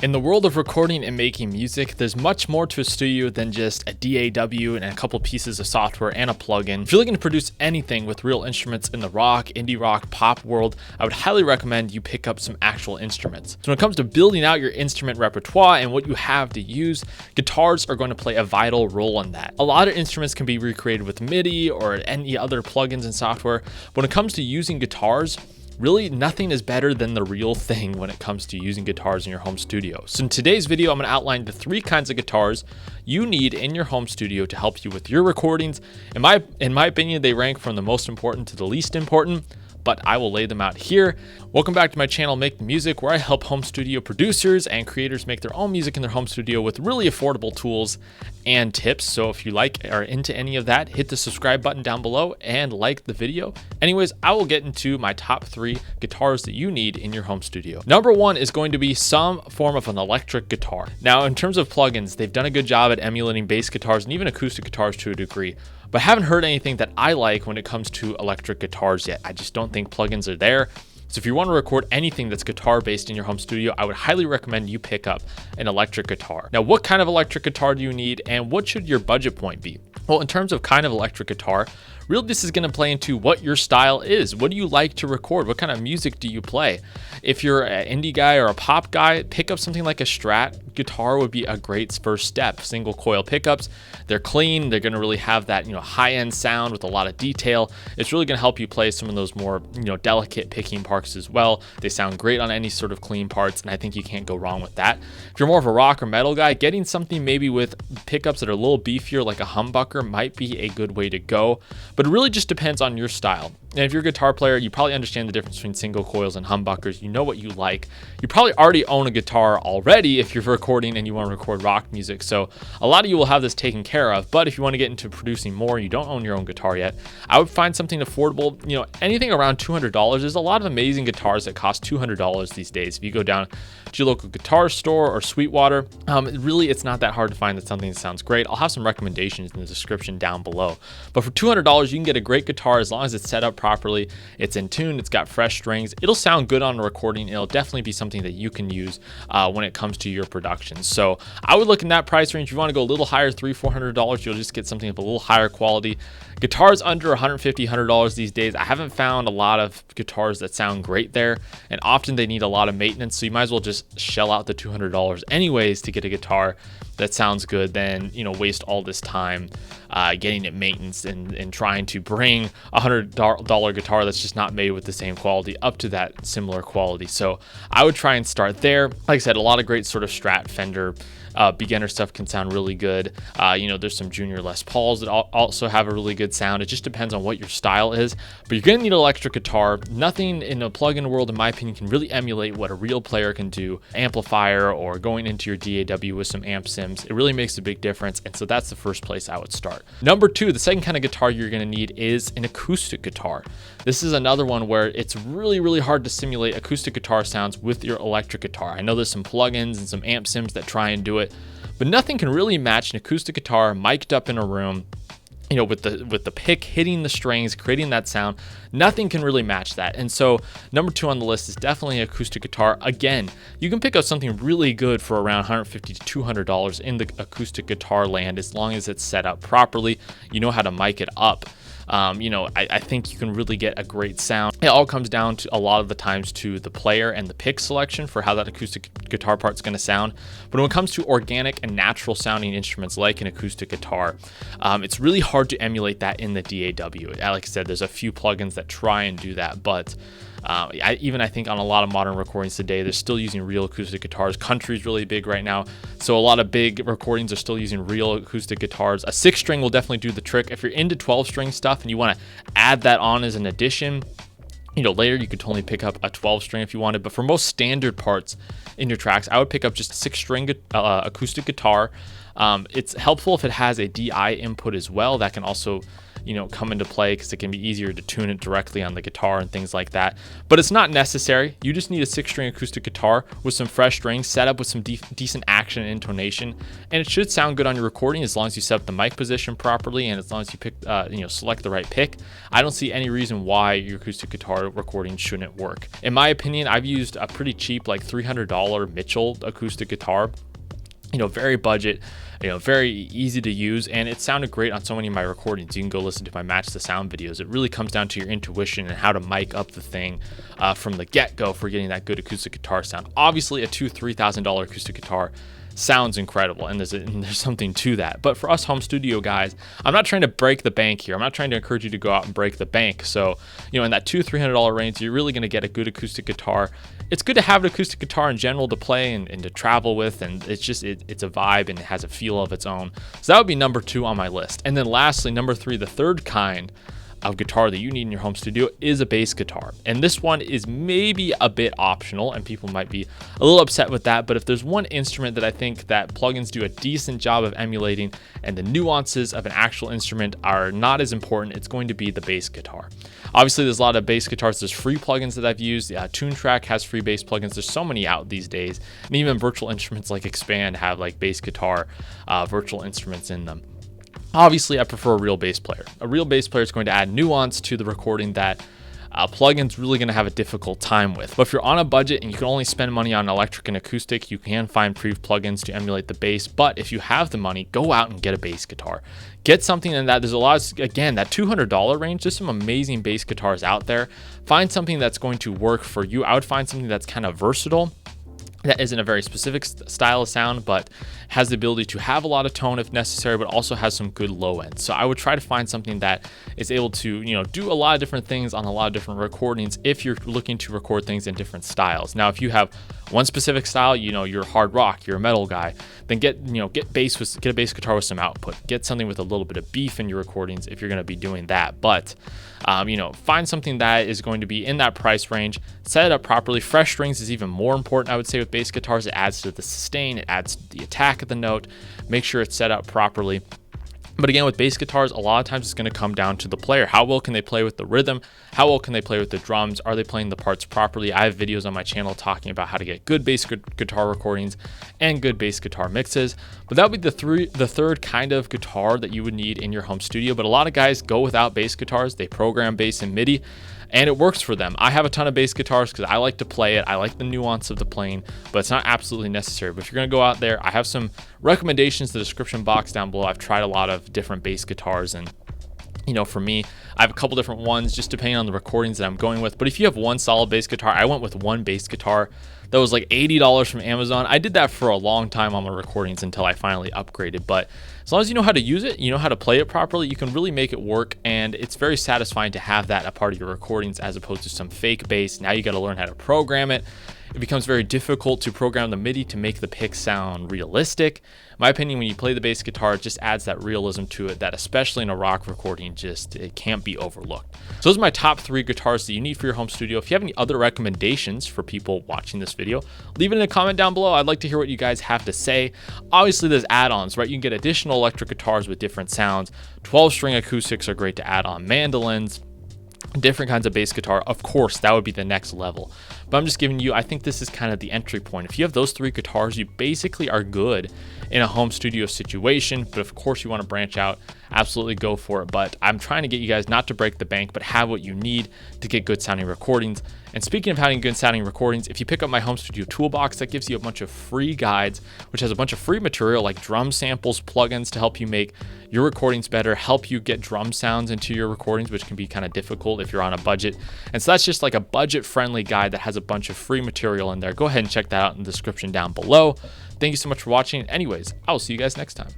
In the world of recording and making music, there's much more to a studio than just a DAW and a couple pieces of software and a plugin. If you're looking to produce anything with real instruments in the rock, indie rock, pop world, I would highly recommend you pick up some actual instruments. So when it comes to building out your instrument repertoire and what you have to use, guitars are going to play a vital role in that. A lot of instruments can be recreated with MIDI or any other plugins and software. When it comes to using guitars, really, nothing is better than the real thing when it comes to using guitars in your home studio. So in today's video, I'm going to outline the 3 kinds of guitars you need in your home studio to help you with your recordings. In my opinion, they rank from the most important to the least important, but I will lay them out here. Welcome back to my channel, Make the Music, where I help home studio producers and creators make their own music in their home studio with really affordable tools and tips. So if you are into any of that, hit the subscribe button down below and like the video. Anyways, I will get into my top 3 guitars that you need in your home studio. Number 1 is going to be some form of an electric guitar. Now, in terms of plugins, they've done a good job at emulating bass guitars and even acoustic guitars to a degree, but I haven't heard anything that I like when it comes to electric guitars yet. I just don't think plugins are there. So if you want to record anything that's guitar based in your home studio, I would highly recommend you pick up an electric guitar. Now, what kind of electric guitar do you need and what should your budget point be? Well, in terms of kind of electric guitar, really this is going to play into what your style is. What do you like to record? What kind of music do you play? If you're an indie guy or a pop guy, pick up something like a Strat guitar would be a great first step. Single coil pickups, they're clean, they're going to really have that, high-end sound with a lot of detail. It's really going to help you play some of those more, delicate picking parts as well. They sound great on any sort of clean parts, and I think you can't go wrong with that. If you're more of a rock or metal guy, getting something maybe with pickups that are a little beefier like a humbucker might be a good way to go, but it really just depends on your style. And if you're a guitar player, you probably understand the difference between single coils and humbuckers. You know what you like. You probably already own a guitar already if you're recording and you want to record rock music. So a lot of you will have this taken care of. But if you want to get into producing more and you don't own your own guitar yet, I would find something affordable. Anything around $200. There's a lot of amazing guitars that cost $200 these days. If you go down to your local guitar store or Sweetwater, really it's not that hard to find something that sounds great. I'll have some recommendations in the description down below. But for $200, you can get a great guitar as long as it's set up properly, it's in tune, it's got fresh strings, it'll sound good on a recording. It'll definitely be something that you can use when it comes to your production. So I would look in that price range. If you want to go a little higher, $300-$400, you'll just get something of a little higher quality. Guitars under $150-$100 these days, I haven't found a lot of guitars that sound great there, and often they need a lot of maintenance, so you might as well just shell out the $200 anyways to get a guitar that sounds good than waste all this time getting it maintenance and trying to bring a $100 guitar that's just not made with the same quality up to that similar quality. So I would try and start there. Like I said, a lot of great sort of Strat, Fender, beginner stuff can sound really good. There's some Junior Les Pauls that also have a really good sound. It just depends on what your style is, but you're gonna need an electric guitar. Nothing in a plug-in world, in my opinion, can really emulate what a real player can do. Amplifier or going into your DAW with some amp sims, it really makes a big difference. And so that's the first place I would start. Number 2, the second kind of guitar you're gonna need is an acoustic guitar. This is another one where it's really, really hard to simulate acoustic guitar sounds with your electric guitar. I know there's some plugins and some amp sims that try and do it, but nothing can really match an acoustic guitar mic'd up in a room, with the pick hitting the strings, creating that sound. Nothing can really match that. And so number 2 on the list is definitely an acoustic guitar. Again, you can pick up something really good for around $150 to $200 in the acoustic guitar land as long as it's set up properly. You know how to mic it up. I think you can really get a great sound. It all comes down to a lot of the times to the player and the pick selection for how that acoustic guitar part's going to sound. But when it comes to organic and natural sounding instruments like an acoustic guitar, it's really hard to emulate that in the DAW. Like I said, there's a few plugins that try and do that, but I think on a lot of modern recordings today, they're still using real acoustic guitars. Country's really big right now, so a lot of big recordings are still using real acoustic guitars. A 6-string will definitely do the trick. If you're into 12-string stuff and you want to add that on as an addition, later you could totally pick up a 12-string if you wanted. But for most standard parts in your tracks, I would pick up just a 6-string acoustic guitar. It's helpful if it has a DI input as well. That can also come into play because it can be easier to tune it directly on the guitar and things like that. But it's not necessary. You just need a 6-string acoustic guitar with some fresh strings set up with some decent action and intonation, and it should sound good on your recording as long as you set up the mic position properly and as long as you pick, select the right pick. I don't see any reason why your acoustic guitar recording shouldn't work. In my opinion, I've used a pretty cheap, like $300 Mitchell acoustic guitar. Very budget, very easy to use, and it sounded great on so many of my recordings. You can go listen to my Match the Sound videos. It really comes down to your intuition and how to mic up the thing from the get-go for getting that good acoustic guitar sound. Obviously, a $2,000-$3,000 acoustic guitar sounds incredible, and there's something to that. But for us home studio guys, I'm not trying to break the bank here. I'm not trying to encourage you to go out and break the bank. So, in that $200-$300 range, you're really going to get a good acoustic guitar. It's good to have an acoustic guitar in general to play and to travel with, and it's a vibe and it has a feel of its own. So that would be number 2 on my list. And then lastly, number 3, the third kind of guitar that you need in your home studio is a bass guitar. And this one is maybe a bit optional, and people might be a little upset with that, but if there's one instrument that I think that plugins do a decent job of emulating and the nuances of an actual instrument are not as important, it's going to be the bass guitar. Obviously, there's a lot of bass guitars. There's free plugins that I've used. TuneTrack has free bass plugins. There's so many out these days, and even virtual instruments like Expand have like bass guitar virtual instruments in them. Obviously, I prefer a real bass player. A real bass player is going to add nuance to the recording that plugin's really going to have a difficult time with. But if you're on a budget and you can only spend money on electric and acoustic, you can find free plugins to emulate the bass. But if you have the money, go out and get a bass guitar. Get something in that. There's a lot of, again, that $200 range. There's some amazing bass guitars out there. Find something that's going to work for you. I would find something that's kind of versatile, that isn't a very specific style of sound, but has the ability to have a lot of tone if necessary, but also has some good low end. So I would try to find something that is able to, do a lot of different things on a lot of different recordings if you're looking to record things in different styles. Now, if you have one specific style, you're hard rock, you're a metal guy, then get a bass guitar with some output. Get something with a little bit of beef in your recordings if you're going to be doing that. But find something that is going to be in that price range, set it up properly. Fresh strings is even more important, I would say, with bass guitars. It adds to the sustain, it adds to the attack of the note. Make sure it's set up properly. But again, with bass guitars, a lot of times it's going to come down to the player. How well can they play with the rhythm? How well can they play with the drums? Are they playing the parts properly? I have videos on my channel talking about how to get good bass guitar recordings and good bass guitar mixes. But that would be the third kind of guitar that you would need in your home studio. But a lot of guys go without bass guitars. They program bass in MIDI, and it works for them. I have a ton of bass guitars because I like to play it. I like the nuance of the playing, but it's not absolutely necessary. But if you're going to go out there, I have some recommendations in the description box down below. I've tried a lot of different bass guitars, and for me, I have a couple different ones just depending on the recordings that I'm going with. But if you have one solid bass guitar, I went with one bass guitar that was like $80 from Amazon. I did that for a long time on my recordings until I finally upgraded. But as long as you know how to use it, you know how to play it properly, you can really make it work. And it's very satisfying to have that a part of your recordings as opposed to some fake bass. Now you got to learn how to program it. It becomes very difficult to program the MIDI to make the pick sound realistic. In my opinion, when you play the bass guitar, it just adds that realism to it that, especially in a rock recording, it can't be overlooked. So those are my top 3 guitars that you need for your home studio. If you have any other recommendations for people watching this video, leave it in a comment down below. I'd like to hear what you guys have to say. Obviously, there's add-ons, right? You can get additional electric guitars with different sounds. 12-string acoustics are great to add on mandolins. Different kinds of bass guitar, of course, that would be the next level. But I'm just giving you, I think this is kind of the entry point. If you have those 3 guitars, you basically are good in a home studio situation. But of course, you want to branch out, absolutely go for it. But I'm trying to get you guys not to break the bank, but have what you need to get good sounding recordings. And speaking of having good sounding recordings, if you pick up my home studio toolbox, that gives you a bunch of free guides, which has a bunch of free material like drum samples, plugins to help you make your recordings better, help you get drum sounds into your recordings, which can be kind of difficult if you're on a budget. And so that's just like a budget-friendly guide that has a bunch of free material in there. Go ahead and check that out in the description down below. Thank you so much for watching. Anyways, I will see you guys next time.